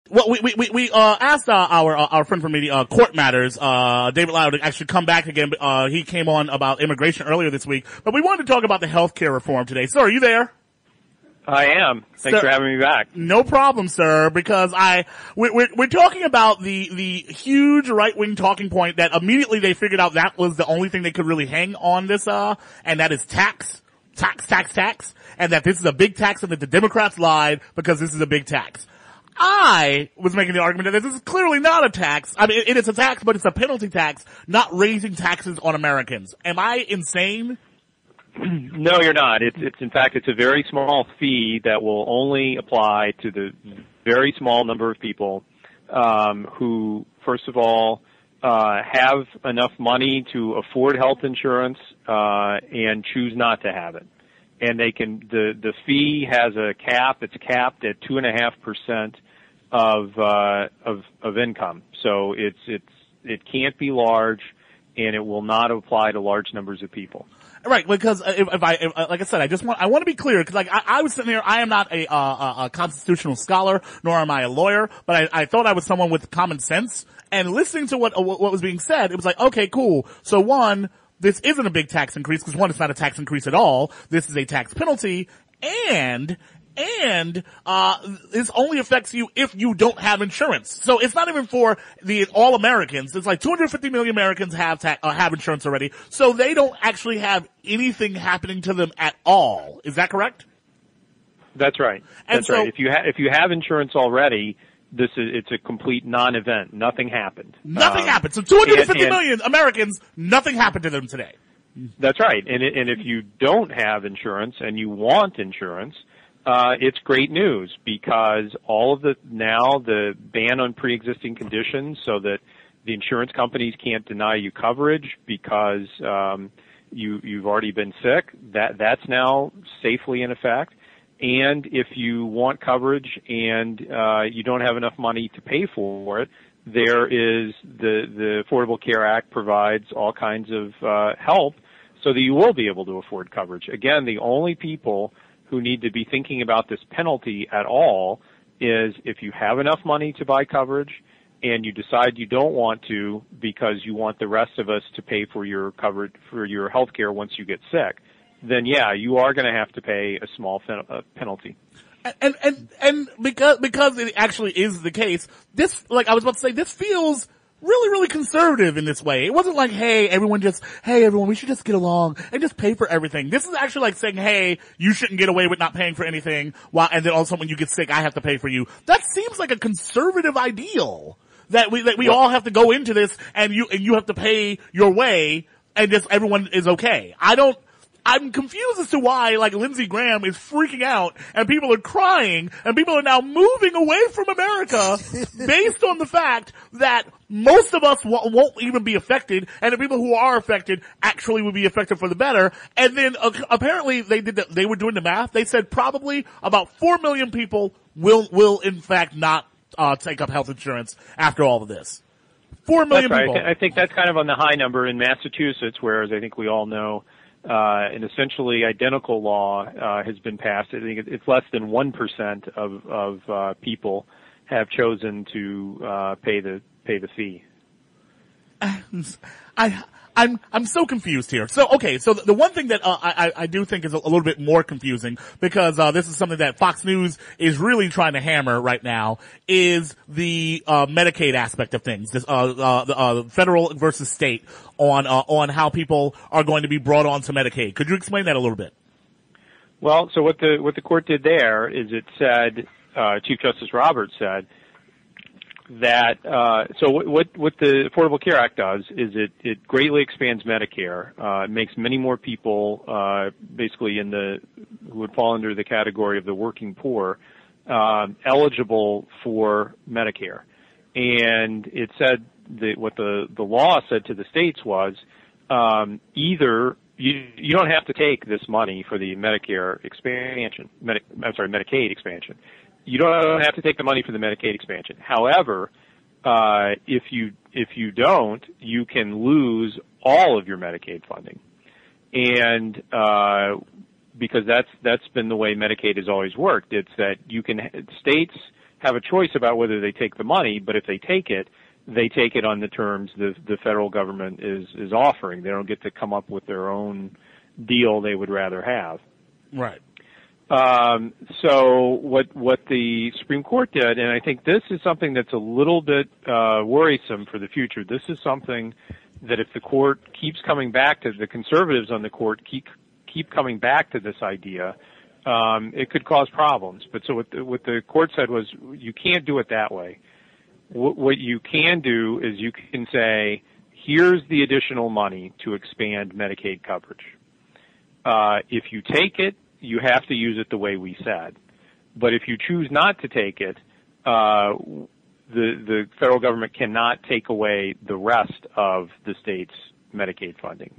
Well, we asked our friend from the Court Matters, David Lau, to actually come back again. He came on about immigration earlier this week, but we wanted to talk about the healthcare reform today. Sir, are you there? I am. Thanks for having me back. No problem, sir, because we're talking about the huge right-wing talking point that immediately they figured out that was the only thing they could really hang on this, and that is tax, and that this is a big tax and that the Democrats lied because this is a big tax. I was making the argument that this is clearly not a tax. I mean, it is a tax, but it's a penalty tax, not raising taxes on Americans. Am I insane? No, you're not. It's in fact, it's a very small fee that will only apply to the very small number of people, who, first of all, have enough money to afford health insurance, and choose not to have it. And they can, the fee has a cap. It's capped at 2.5% of income. So it can't be large, and it will not apply to large numbers of people. Right, because if like I said, I want to be clear, because like I was sitting here, I am not a constitutional scholar, nor am I a lawyer, but I thought I was someone with common sense, and listening to what was being said, it was like, okay, cool. So one, this isn't a big tax increase, because one, it's not a tax increase at all. This is a tax penalty, and this only affects you if you don't have insurance. So it's not even for all Americans. It's like 250 million Americans have insurance already. So they don't actually have anything happening to them at all. Is that correct? That's right. That's right. If you have insurance already, it's a complete non-event. Nothing happened. Nothing happened. So 250 million Americans, nothing happened to them today. That's right. And if you don't have insurance and you want insurance, it's great news, because the ban on pre-existing conditions, so that the insurance companies can't deny you coverage because you've already been sick, that's now safely in effect. And if you want coverage and you don't have enough money to pay for it, there is the Affordable Care Act provides all kinds of help so that you will be able to afford coverage. Again, the only people who need to be thinking about this penalty at all is if you have enough money to buy coverage and you decide you don't want to because you want the rest of us to pay for your coverage, for your health care once you get sick, then yeah, you are going to have to pay a small penalty. And because it actually is the case, this, like I was about to say, this feels really, really conservative in this way. It wasn't like, hey, everyone, we should just get along and just pay for everything. This is actually like saying, hey, you shouldn't get away with not paying for anything, and then all of a sudden when you get sick, I have to pay for you. That seems like a conservative ideal. That we all have to go into this and you have to pay your way and just everyone is okay. I'm confused as to why, like, Lindsey Graham is freaking out and people are crying and people are now moving away from America based on the fact that most of us won't even be affected, and the people who are affected actually will be affected for the better. And then apparently they were doing the math. They said probably about 4 million people will in fact not take up health insurance after all of this. 4 million that's right. people. I think that's kind of on the high number in Massachusetts, whereas I think we all know an essentially identical law has been passed. I think it's less than 1% of people have chosen to pay the fee. I'm so confused here. So, okay, so the one thing that I do think is a little bit more confusing, because this is something that Fox News is really trying to hammer right now, is the Medicaid aspect of things. This the federal versus state on how people are going to be brought on to Medicaid. Could you explain that a little bit? Well, so what the court did there is it said, Chief Justice Roberts said that so what the Affordable Care Act does is it greatly expands Medicare. It makes many more people basically who would fall under the category of the working poor eligible for Medicare. And it said that what the law said to the states was either you don't have to take this money for the Medicare expansion. Medicaid expansion. You don't have to take the money for the Medicaid expansion. However, if you don't, you can lose all of your Medicaid funding, and because that's been the way Medicaid has always worked. It's that states have a choice about whether they take the money, but if they take it on the terms the federal government is offering. They don't get to come up with their own deal they would rather have. Right. So what the Supreme Court did, and I think this is something that's a little bit worrisome for the future. This is something that if the court keeps coming back to, the conservatives on the court keep coming back to this idea, it could cause problems. But so what the court said was, you can't do it that way. What you can do is you can say, here's the additional money to expand Medicaid coverage. If you take it, you have to use it the way we said. But if you choose not to take it, the federal government cannot take away the rest of the state's Medicaid funding.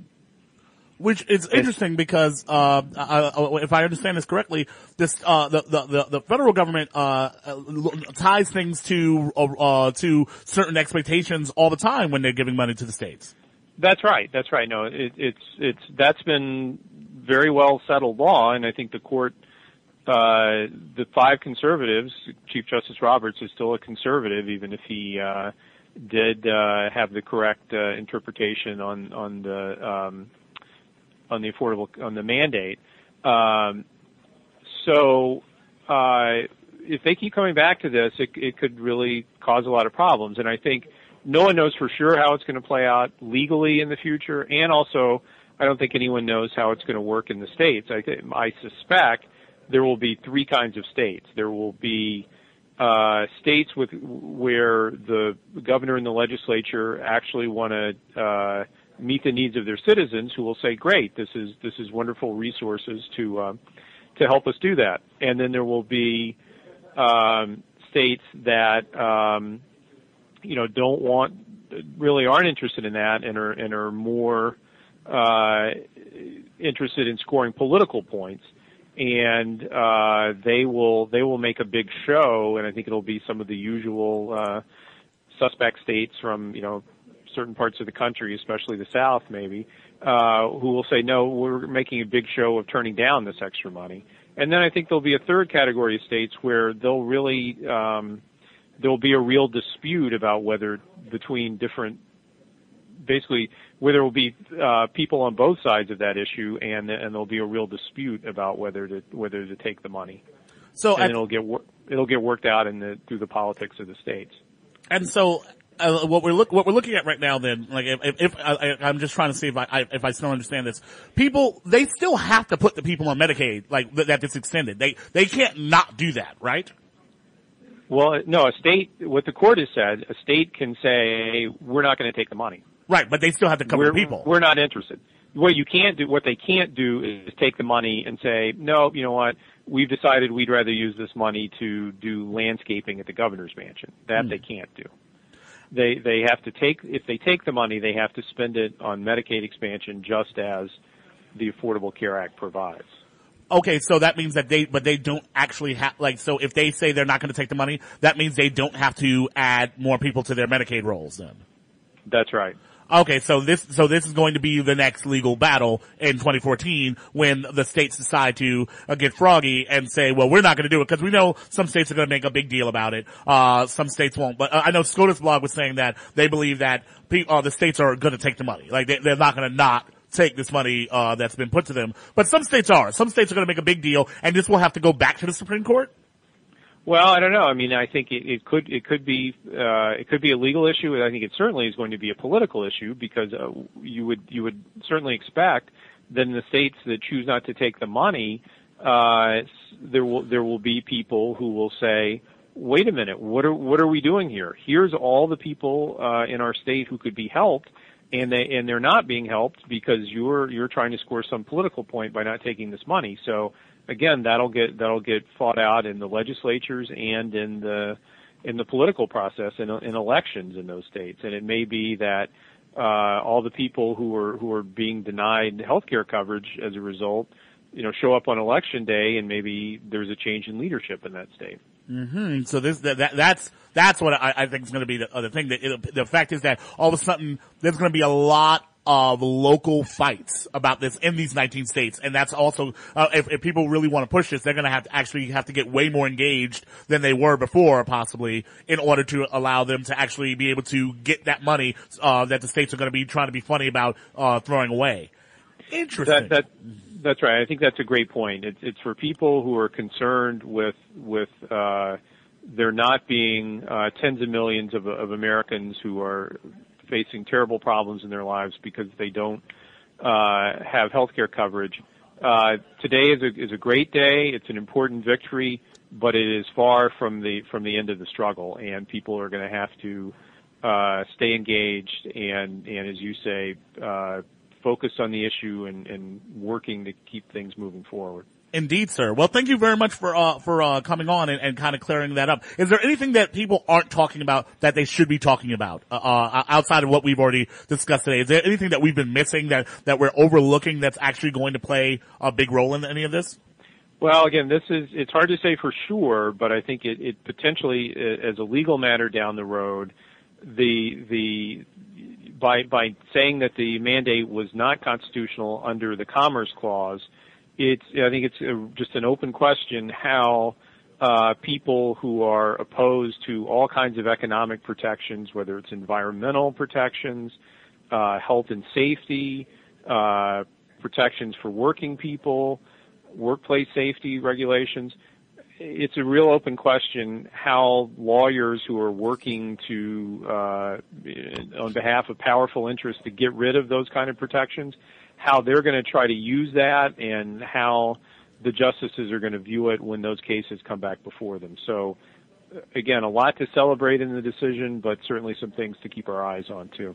Which is interesting because, if I understand this correctly, the federal government, ties things to certain expectations all the time when they're giving money to the states. That's right. No, that's been very well settled law, and I think the court, the 5 conservatives, Chief Justice Roberts is still a conservative, even if he, did, have the correct, interpretation on the mandate. If they keep coming back to this, it could really cause a lot of problems. And I think no one knows for sure how it's going to play out legally in the future. And also, I don't think anyone knows how it's going to work in the states. I suspect there will be 3 kinds of states. There will be, states where the governor and the legislature actually want to, meet the needs of their citizens, who will say, great, this is wonderful resources to help us do that. And then there will be states that really aren't interested in that and are more interested in scoring political points. And they will make a big show, and I think it'll be some of the usual suspect states from certain parts of the country, especially the South maybe, who will say, no, we're making a big show of turning down this extra money. And then I think there'll be a third category of states where there'll be a real dispute about whether where there will be people on both sides of that issue, and there'll be a real dispute about whether to take the money. So it'll get worked out through the politics of the states. And so what we're looking at right now, then, like, if I'm just trying to see if I still understand this. People, they still have to put the people on Medicaid, like, that it's extended. They can't not do that, right? Well, no, what the court has said, a state can say, we're not going to take the money. Right, but they still have to cover the people. We're not interested. What they can't do is take the money and say, no, you know what, we've decided we'd rather use this money to do landscaping at the governor's mansion. That they can't do. They have to if they take the money, they have to spend it on Medicaid expansion, just as the Affordable Care Act provides. Okay, so that means that they don't actually have, so if they say they're not going to take the money, that means they don't have to add more people to their Medicaid rolls then. That's right. Okay, so this is going to be the next legal battle in 2014 when the states decide to get froggy and say, well, we're not going to do it, because we know some states are going to make a big deal about it. Some states won't. But I know SCOTUS blog was saying that they believe that the states are going to take the money. Like, they're not going to not take this money that's been put to them. But some states are. Some states are going to make a big deal, and this will have to go back to the Supreme Court? Well, I don't know. I mean, I think it could be a legal issue. I think it certainly is going to be a political issue, because you would certainly expect that in the states that choose not to take the money, there will be people who will say, wait a minute, what are we doing here? Here's all the people in our state who could be helped, and they're not being helped because you're trying to score some political point by not taking this money. So again, that'll get fought out in the legislatures and in the political process in elections in those states. And it may be that all the people who are being denied health care coverage as a result, show up on election day, and maybe there's a change in leadership in that state. Mm-hmm. So that's what I think is going to be the thing. The fact is that all of a sudden there's going to be a lot of local fights about this in these 19 states. And that's also, if people really want to push this, they're going to have to get way more engaged than they were before, possibly, in order to allow them to actually be able to get that money, that the states are going to be trying to be funny about, throwing away. Interesting. That's right. I think that's a great point. It's for people who are concerned with there not being tens of millions of Americans who are facing terrible problems in their lives because they don't have health care coverage. Today is a great day. It's an important victory, but it is far from the end of the struggle, and people are going to have to stay engaged and as you say, focused on the issue and working to keep things moving forward. Indeed, sir. Well, thank you very much for coming on and kind of clearing that up. Is there anything that people aren't talking about that they should be talking about, outside of what we've already discussed today? Is there anything that we've been missing that we're overlooking that's actually going to play a big role in any of this? Well, again, it's hard to say for sure, but I think it potentially, as a legal matter down the road, by saying that the mandate was not constitutional under the Commerce Clause, I think it's just an open question how people who are opposed to all kinds of economic protections, whether it's environmental protections, health and safety, protections for working people, workplace safety regulations, it's a real open question how lawyers who are working on behalf of powerful interests to get rid of those kind of protections, how they're going to try to use that and how the justices are going to view it when those cases come back before them. So, again, a lot to celebrate in the decision, but certainly some things to keep our eyes on, too.